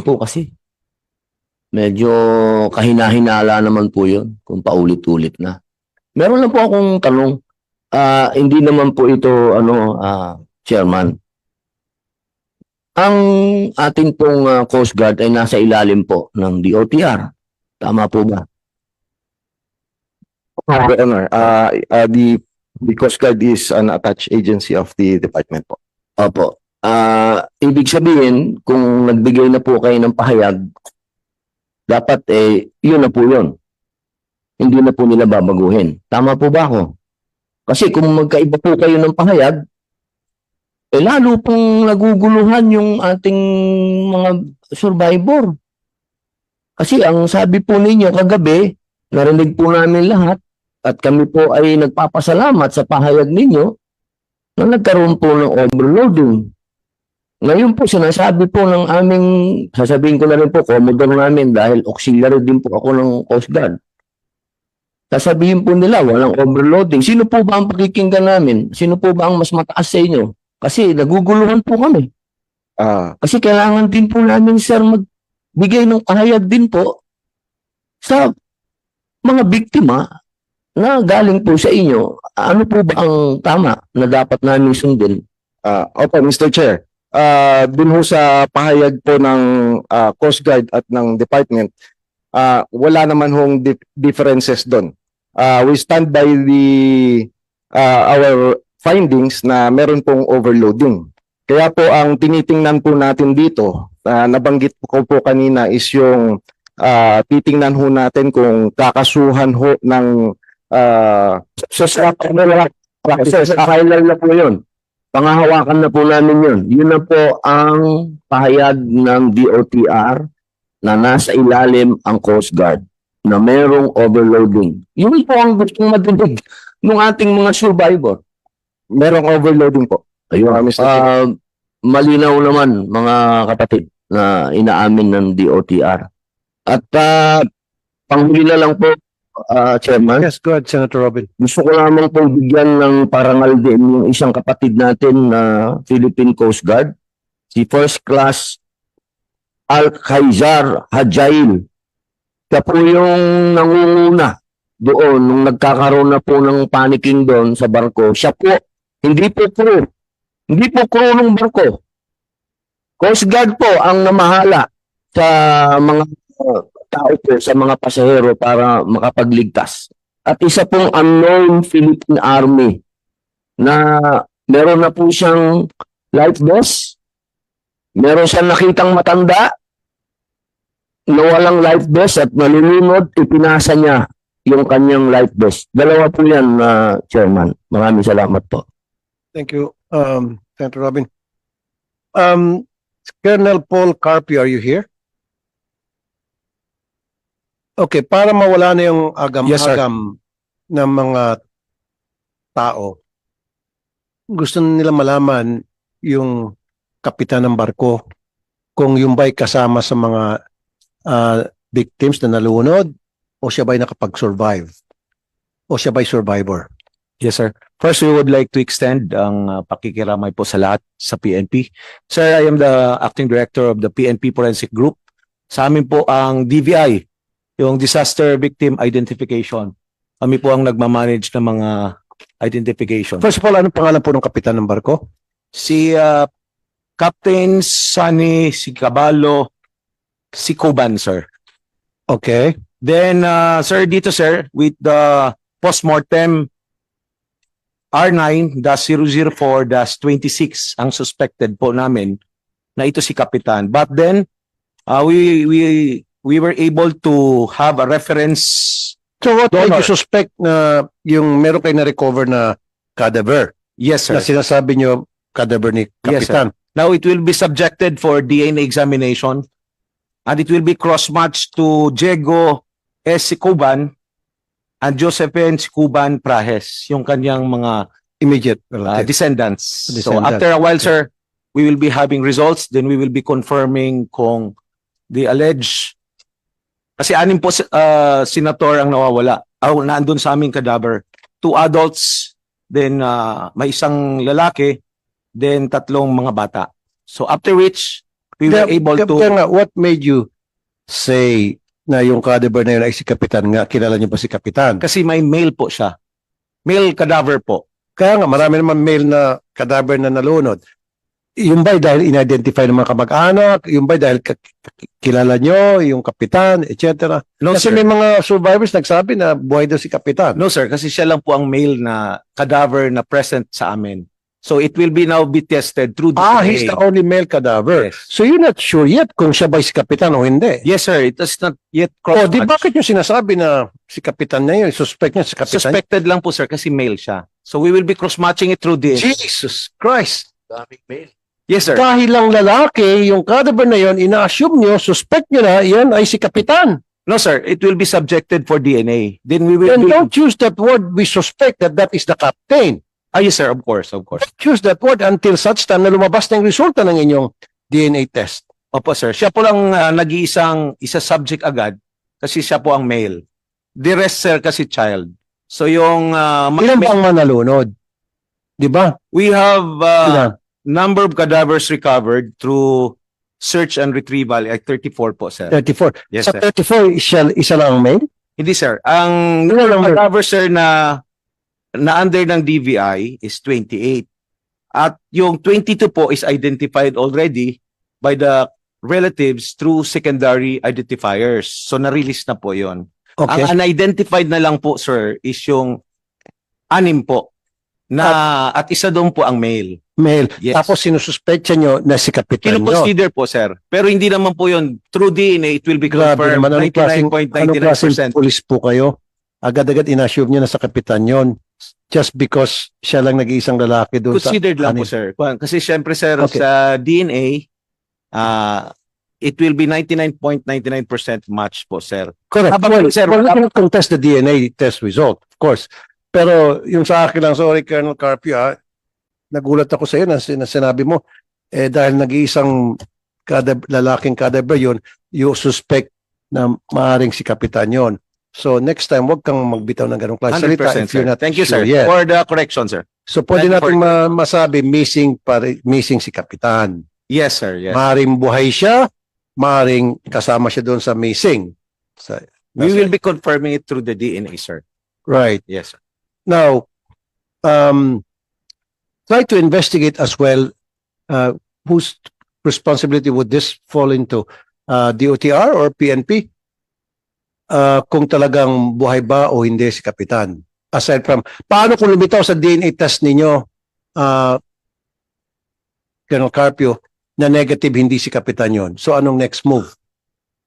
po kasi. Medyo kahina-hinala naman po yun kung paulit-ulit na. Meron lang po akong tanong. Hindi naman po ito, Chairman. Ang ating pong Coast Guard ay nasa ilalim po ng DOTR. Tama po ba? Your Honor, the Coast Guard is an attached agency of the department po. Opo. Ibig sabihin, kung nagbigay na po kayo ng pahayag, dapat yun na po yun. Hindi na po nila babaguhin. Tama po ba ako? Kasi kung magkaiba po kayo ng pahayag, lalo pong naguguluhan yung ating mga survivor. Kasi ang sabi po ninyo kagabi, narinig po namin lahat, at kami po ay nagpapasalamat sa pahayag ninyo na nagkaroon po ng overloading. Ngayon po, sinasabi po ng aming, sasabihin ko na rin po, commodore namin dahil auxiliary din po ako ng Coast Guard. Sasabihin po nila, walang overloading. Sino po ba ang pakikinggan namin? Sino po ba ang mas mataas sa inyo? Kasi naguguluhan po kami. Kasi kailangan din po namin, sir, magbigay ng pahayag din po sa mga biktima na galing po sa inyo. Ano po ba ang tama na dapat namin sundin? Opo, Mr. Chair. Dun ho sa pahayag po ng Coast Guard at ng department, wala naman hong differences doon. We stand by our findings na meron pong overloading. Kaya po ang tinitingnan po natin dito, nabanggit ko po kanina is yung titingnan ho natin kung kakasuhan ho ng Final na po yun. Pangahawakan na po namin yun. Yun na po ang pahayag ng DOTR na nasa ilalim ang Coast Guard na merong overloading. Yun po ang gustong madidig ng ating mga survivor. merong overloading po. Ayun. Mr. Malinaw naman mga kapatid na inaamin ng DOTR. At panghuli na lang po, Chairman. Yes, go ahead, Senator Robin. Gusto ko lamang pong bigyan ng parangal din yung isang kapatid natin na Philippine Coast Guard, si First Class Al-Khaizar Hajail. Siya po yung nangunguna doon nung nagkakaroon na po ng panicking doon sa barko. Siya po, hindi po crew. Hindi po crew ng barko. Coast Guard po ang namahala sa mga tao po, sa mga pasahero para makapagligtas. At isa pong unknown Philippine Army na meron na po siyang life vest, meron siyang nakitang matanda na walang life vest at nalulunod, ipinasa niya yung kanyang life vest. Dalawa po yan, Chairman. Maraming salamat po. Thank you, Senator Robin. Colonel Paul Carpio, are you here? Okay, para mawala na yung agam-agam ng mga tao, gusto nila malaman yung kapitan ng barko, kung yung ba'y kasama sa mga victims na nalunod, o siya ba'y nakapag-survive, o siya ba'y survivor. Yes, sir. First, we would like to extend ang pakikiramay po sa lahat sa PNP. Sir, I am the acting director of the PNP Forensic Group. Sa amin po ang DVI, yung Disaster Victim Identification. Kami po ang nagmamanage ng mga identification. First of all, anong pangalan po ng kapitan ng barko? Si Captain Sunny Sicabalo Sicoban, sir. Okay. Then, sir, dito, sir, with the postmortem R9-004-26 ang suspected po namin na ito si Kapitan. But then, we were able to have a reference. So what made donor. you suspect na yung meron kayo na-recover na cadaver? Yes, sir. Na sinasabi nyo cadaver ni Yes, kapitan? Now, it will be subjected for DNA examination and it will be cross-matched to Diego S. Sicuban and Josephine Sicuban Prahes, yung kanyang mga Immediate relative. descendants. So Descendants. after a while, sir, we will be having results. Then we will be confirming kung the alleged, kasi anim po senator ang nawawala. Naandun sa aming cadaver. 2 adults, then may isang lalaki, then 3 mga bata. So after which, we were able to... Kaya nga, what made you say na yung cadaver na yun ay si Kapitan nga? Kilala niyo ba si Kapitan? Kasi may mail po siya. Mail cadaver po. Kaya nga, marami naman male na cadaver na nalunod. Yung ba'y dahil in-identify ng mga kamag-anak? Yung ba'y dahil kilala nyo, yung Kapitan, etc.? No, Kasi sir. may mga survivors nagsabi na buhay daw si Kapitan. No, sir. Kasi siya lang po ang mail na cadaver na present sa amin. So it will be now be tested through DNA. He's the only male cadaver. Yes. So you're not sure yet kung siya ba'y si Kapitan o hindi? Yes, sir. It has not yet O, di crossed. bakit yung sinasabi na si Kapitan na yun? Suspect niya si Kapitan. Suspected lang po, sir, kasi mail siya. So we will be cross-matching it through DNA. Jesus Christ! Yes, sir. Dahil lang lalaki, yung cadaver na yun, ina-assume nyo, suspect nyo na, yan ay si Kapitan. No, sir. It will be subjected for DNA. Then we will Then be... don't use that word, we suspect that that is the captain. Yes, sir. Of course, of course. Don't use that word until such time na lumabas na yung resulta ng inyong DNA test. Opo, sir. Siya po lang nag-iisang subject agad kasi siya po ang male. The rest, sir, kasi child. So yung... Ilan ba ang manalunod? Di ba? we have Ilan? number of cadavers recovered through search and retrieval ay 34 po, sir. 34. Yes, Sa sir. 34, isa lang ang male? Hindi, sir. Ang Ilan ang male? cadavers, sir, na under ng DVI is 28. At yung 22 po is identified already by the relatives through secondary identifiers. So na-release na po yon. Okay. Ang unidentified na lang po, sir, is yung 6 po. At isa doon po ang male. Male. Yes. Tapos sinususpectya nyo na si Kapitan nyo. Kino-consider po, sir. Pero hindi naman po yun. Through DNA, it will be Grabe confirmed. naman. Anong klaseng 99.99%. pulis po kayo? Agad-agad inassume nyo na sa Kapitan yon just because siya lang nag-iisang lalaki doon sa... Considered lang po, anim. sir. Kasi syempre, sir, Okay. sa DNA, it will be 99.99% match po, sir. Correct. Habang, sir, we cannot contest the DNA test result, of course. Pero yung sa akin lang, sorry, Colonel Carpio, nagulat ako sa iyo na sinabi mo, dahil nag-iisang lalaking cadaver yun, you suspect na maaaring si Kapitan yon. So next time, wag kang magbitaw ng ganong klase salita 100%, if you're sir. not Thank you, sure sir, yet. for the correction, sir. So pwede Thank you natin masabi missing si Kapitan. Yes, sir. Yes. Maaaring buhay siya, maaaring kasama siya doon sa missing. We will be confirming it through the DNA, sir. Right. Yes, sir. Now, try to investigate as well whose responsibility would this fall into, DOTR or PNP? Kung talagang buhay ba o hindi si Kapitan. Aside from, paano kung lumitaw sa DNA test ninyo, Colonel Carpio, na negative hindi si Kapitan yon? So anong next move?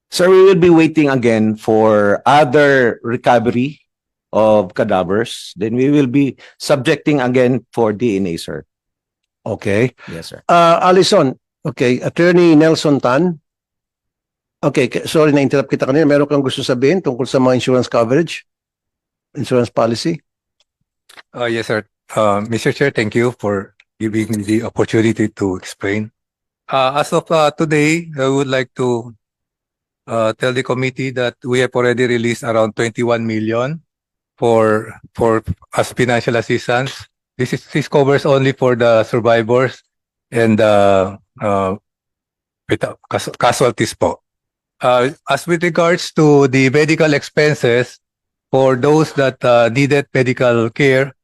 Sir, we will be waiting again for other recovery of cadavers. Then we will be subjecting again for DNA, sir. Okay. Yes, sir. Alison, okay, Attorney Nelson Tan. Okay, sorry na-interrupt kita kanina. Meron kang gusto sabihin tungkol sa mga insurance coverage? Insurance policy? Yes, sir. Mr. Chair, thank you for giving me the opportunity to explain. As of today, I would like to tell the committee that we have already released around 21 million for as financial assistance. This covers only for the survivors and casualties po. As with regards to the medical expenses for those that needed medical care,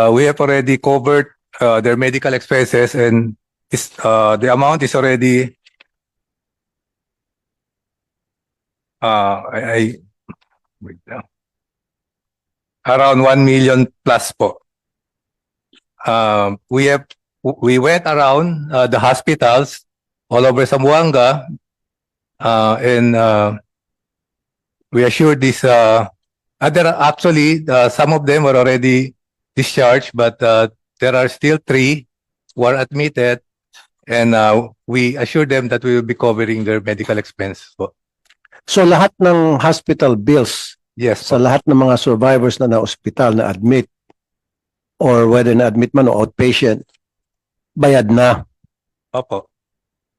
we have already covered their medical expenses, and the amount is already wait lang. Around 1 million plus po. We went around the hospitals all over Zamboanga, and we assured this there are actually some of them were already discharged, but there are still 3 who are admitted, and we assured them that we will be covering their medical expense po. So lahat ng hospital bills Yes sa po. lahat ng mga survivors na na-hospital na admit or whether na-admit man o outpatient, bayad na Opo.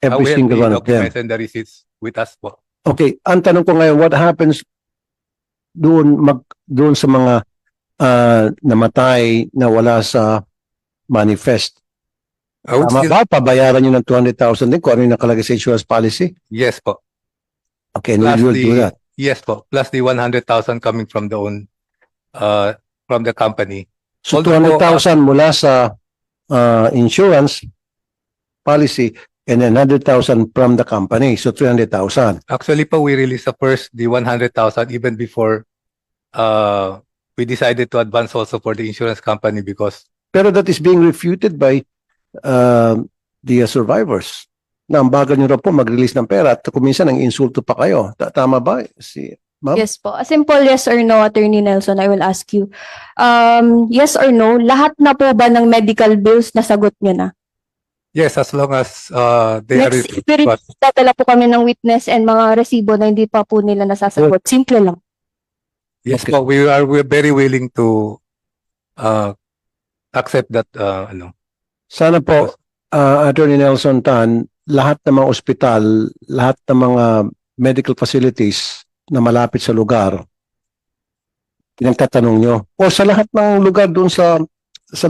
every We have single the one of them. documents and the receipts with us po. Okay, ang tanong ko ngayon, what happens doon sa mga namatay na wala sa manifest? I would Tama still, ba? Pabayaran nyo ng 200,000 din kung ano yung nakalagay sa insurance policy? yes po. Okay, and Plus we will do that. yes po. Plus the 100,000 coming from the own, from the company. So Although po, 200,000 mula sa insurance policy and 100,000 from the company. So 300,000. Actually po, we released the 100,000 even before, we decided to advance also for the insurance company because Pero that is being refuted by the survivors. Na ang bagal nyo raw po mag-release ng pera at kung minsan ang insulto pa kayo. Tama ba? Ma'am? Yes po. A simple yes or no, Attorney Nelson, I will ask you. Yes or no, lahat na po ba ng medical bills nasagot nyo na? yes, as long as, they are, Next, dadala po kami ng witness and mga resibo na hindi pa po nila nasasagot. Simple lang. yes Okay. po, we're very willing to, accept that, Sana po, Attorney Nelson Tan, lahat ng mga ospital, lahat ng mga medical facilities na malapit sa lugar, pinagtatanong nyo. O sa lahat ng lugar doon sa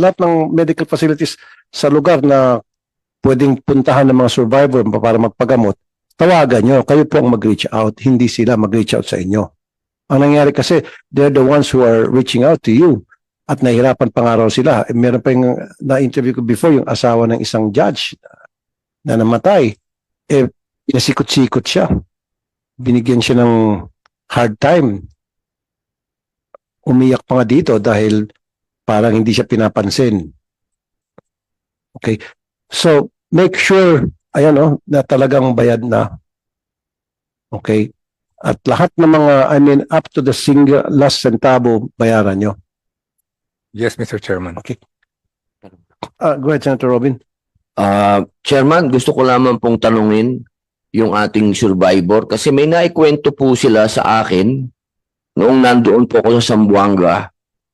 lahat ng medical facilities sa lugar na pwedeng puntahan ng mga survivor para magpagamot, tawagan nyo. Kayo po ang mag-reach out, hindi sila mag-reach out sa inyo. Ang nangyari kasi, they're the ones who are reaching out to you. At nahirapan pa nga raw sila. Meron pa yung na-interview ko before, yung asawa ng isang judge na namatay. Pinasikot-sikot siya. Binigyan siya ng hard time. Umiyak pa nga dito dahil parang hindi siya pinapansin. Okay. So, make sure, ayan na talagang bayad na. Okay. At lahat ng mga, up to the single last centavo, bayaran nyo. yes, Mr. Chairman. Go ahead, Senator Robin. Chairman, gusto ko lamang pong tanungin yung ating survivor kasi may naikwento po sila sa akin noong nandoon po ako sa Zamboanga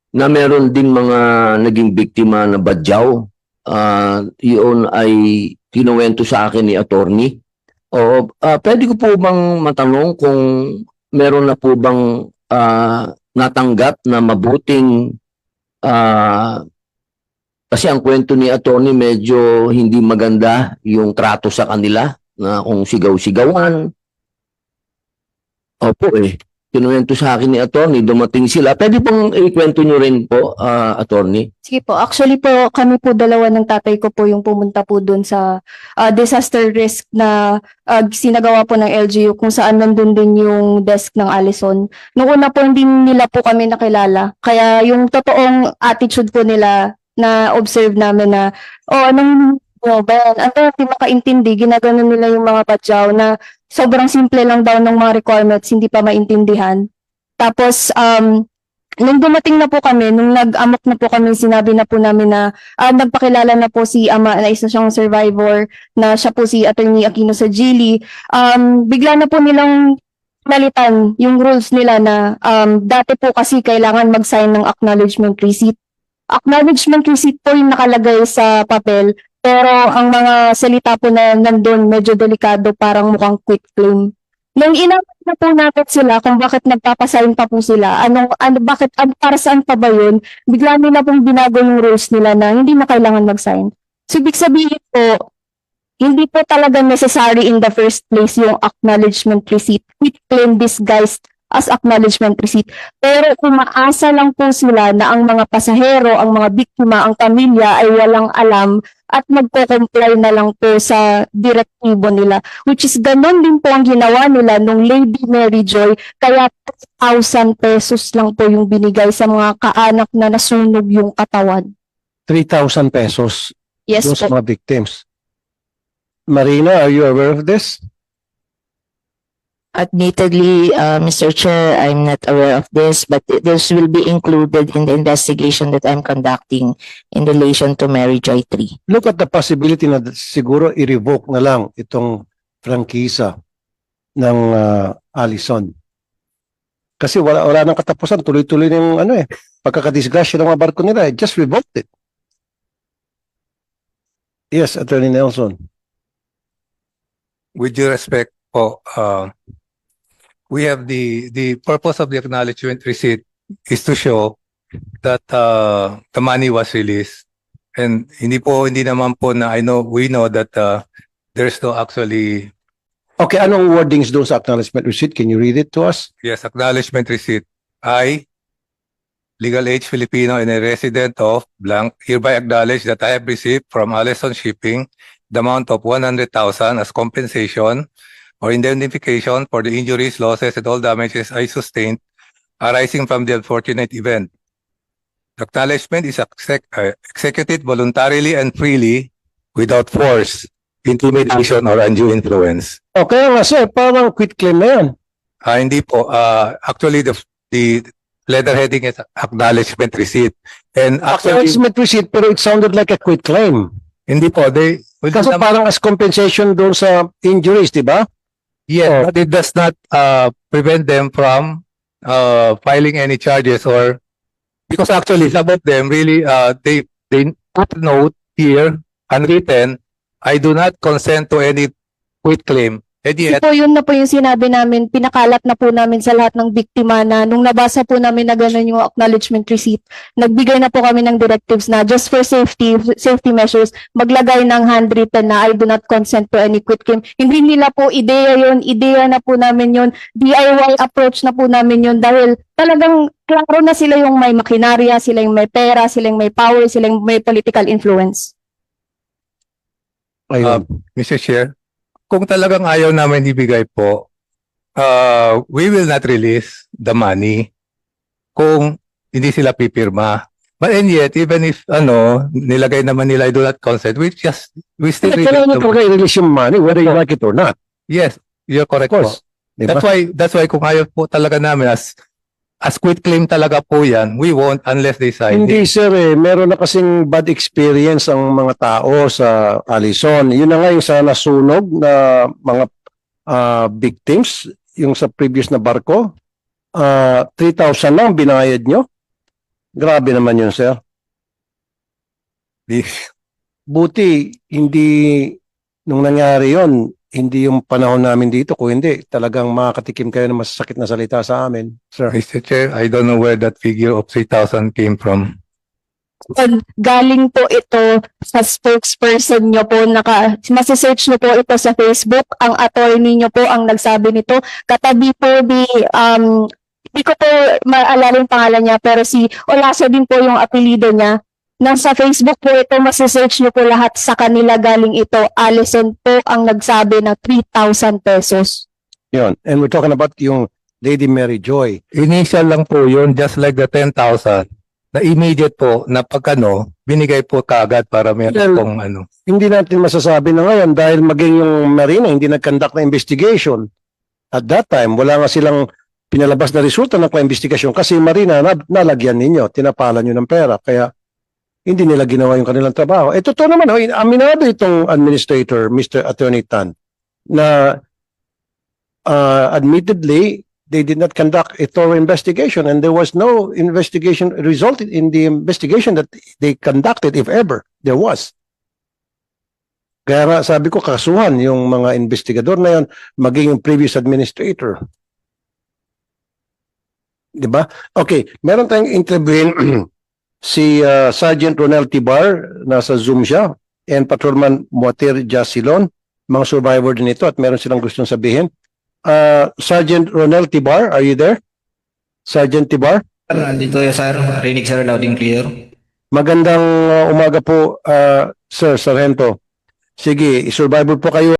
na meron ding mga naging biktima na badyaw. Yun ay kinuwento sa akin ni attorney. O pwede ko po bang matanong kung meron na po bang natanggap na mabuting kasi ang kwento ni attorney medyo hindi maganda yung trato sa kanila na kung sigaw-sigawan. Opo kinuwento sa akin ni attorney, dumating sila. Pwede pong ikwento nyo rin po, attorney? Sige po. Actually po, kami po dalawa ng tatay ko po yung pumunta po dun sa disaster risk na sinagawa po ng LGU kung saan nandun din yung desk ng Allison. Noong una po hindi nila po kami nakilala. Kaya yung totoong attitude po nila na observe namin na, anong ba yan? Ang hindi makaintindi, ginagano nila yung mga badyaw na sobrang simple lang daw ng mga requirements, hindi pa maintindihan. Tapos, nung dumating na po kami, nung nag-amok na po kami, sinabi na po namin na nagpakilala na po si ama na isa siyang survivor, na siya po si Attorney Aquino sa Gili. Bigla na po nilang nalitan yung rules nila na dati po kasi kailangan mag-sign ng acknowledgement receipt. Acknowledgement receipt po yung nakalagay sa papel, pero ang mga salita po na nandun medyo delikado, parang mukhang quick claim. Nung inamit na po natin sila kung bakit nagpapasign pa po sila, para saan pa ba yun, bigla nila pong binago yung rules nila na hindi na kailangan mag-sign. So, ibig sabihin po, hindi po talaga necessary in the first place yung acknowledgement receipt. Quick claim disguised as acknowledgement receipt. Pero umaasa lang po sila na ang mga pasahero, ang mga biktima, ang pamilya ay walang alam at magko-comply na lang po sa direktibo nila. Which is ganun din po ang ginawa nila nung Lady Mary Joy. Kaya 1,000 pesos lang po yung binigay sa mga kaanak na nasunog yung katawan. 3,000 pesos Yes doon sa po. mga victims. Marina, are you aware of this? Admittedly, Mr. Chair, I'm not aware of this, but this will be included in the investigation that I'm conducting in relation to Mary Joy 3. Look at the possibility na siguro i-revoke na lang itong prangkisa ng Allison. Kasi wala nang katapusan, tuloy-tuloy ng pagkakadisgrasya ng mga barko nila, just revoked it. Yes, Attorney Nelson. With due respect po, we have the purpose of the acknowledgement receipt is to show that the money was released And hindi naman po na we know that there's no actually, Okay, anong wordings doon sa acknowledgement receipt? Can you read it to us? yes, acknowledgement receipt. I, legal age Filipino and a resident of blank, hereby acknowledge that I have received from Allison Shipping the amount of 100,000 as compensation or indemnification for the injuries, losses, and all damages I sustained arising from the unfortunate event. The acknowledgement is executed voluntarily and freely without force, intimidation, or undue influence. Okay nga sir, parang quit claim na yan. Hindi po. Actually, the letter heading is acknowledgement receipt. And actually, Acknowledgement receipt pero it sounded like a quit claim. hindi po. Kasi parang as compensation doon sa injuries, di ba? Yes, but it does not prevent them from filing any charges, or because actually some of them really they put a note here unwritten, I do not consent to any quit claim. And yet, Po, yun na po yung sinabi namin, pinakalat na po namin sa lahat ng biktima na nung nabasa po namin na gano'n yung acknowledgement receipt, nagbigay na po kami ng directives na just for safety measures, maglagay ng handwritten na I do not consent to any quit claim. Hindi nila po ideya yun, ideya na po namin yun, DIY approach na po namin yun dahil talagang klaro na sila yung may makinarya, sila yung may pera, sila yung may power, sila yung may political influence. Ayun. Mr. Chair, kung talagang ayaw namin ibigay po, we will not release the money kung hindi sila pipirma. But and yet, even if nilagay naman nila I do not consent, we still Kailangan nyo talaga i-release yung money whether you like it or not. Yes, you're correct Of course. po. Diba? That's why kung ayaw po talaga namin as quit claim talaga po yan, we won't unless they sign Hindi it. sir meron na kasing bad experience ang mga tao sa Allison. Yun na nga yung sa nasunog na mga victims, yung sa previous na barko. 3,000 lang binayad nyo. Grabe naman yun sir. Buti hindi nung nangyari yon, hindi yung panahon namin dito. Kung hindi, talagang makakatikim kayo ng masasakit na salita sa amin, sir. Mr. Chair, I don't know where that figure of 3,000 came from. Galing po ito sa spokesperson nyo po, masisearch nyo po ito sa Facebook, ang attorney nyo po ang nagsabi nito, katabi po hindi ko po maalala yung pangalan niya, pero si Olaso din po yung apelido niya. Nasa Facebook po ito, masisearch nyo po lahat sa kanila galing ito. Allison po ang nagsabi na 3,000 pesos. Yun. And we're talking about yung Lady Mary Joy. Initial lang po yun, just like the 10,000. Na immediate po, na pag binigay po kaagad para meron pong Hindi natin masasabi na ngayon dahil maging yung Marina hindi nag-conduct na investigation. At that time, wala nga silang pinalabas na resulta ng investigasyon kasi yung Marina nalagyan ninyo, tinapalan nyo ng pera. Kaya hindi nila ginawa yung kanilang trabaho. Totoo naman, aminado itong administrator, Mr. Attorney Tan, na admittedly, they did not conduct a thorough investigation and there was no investigation resulted in the investigation that they conducted, if ever there was. Kaya nga sabi ko, kasuhan yung mga investigador na yan, maging yung previous administrator. Diba? Okay, meron tayong interviewin si Sergeant Ronel Tibar, nasa Zoom siya, and Patrolman Muatir Jasilon, mga survivor din ito at meron silang gustong sabihin. Sergeant Ronel Tibar, are you there? Sergeant Tibar? Nandito sir, rinig sir, loud and clear. Magandang umaga po, Sir Sargento. Sige, survivor po kayo.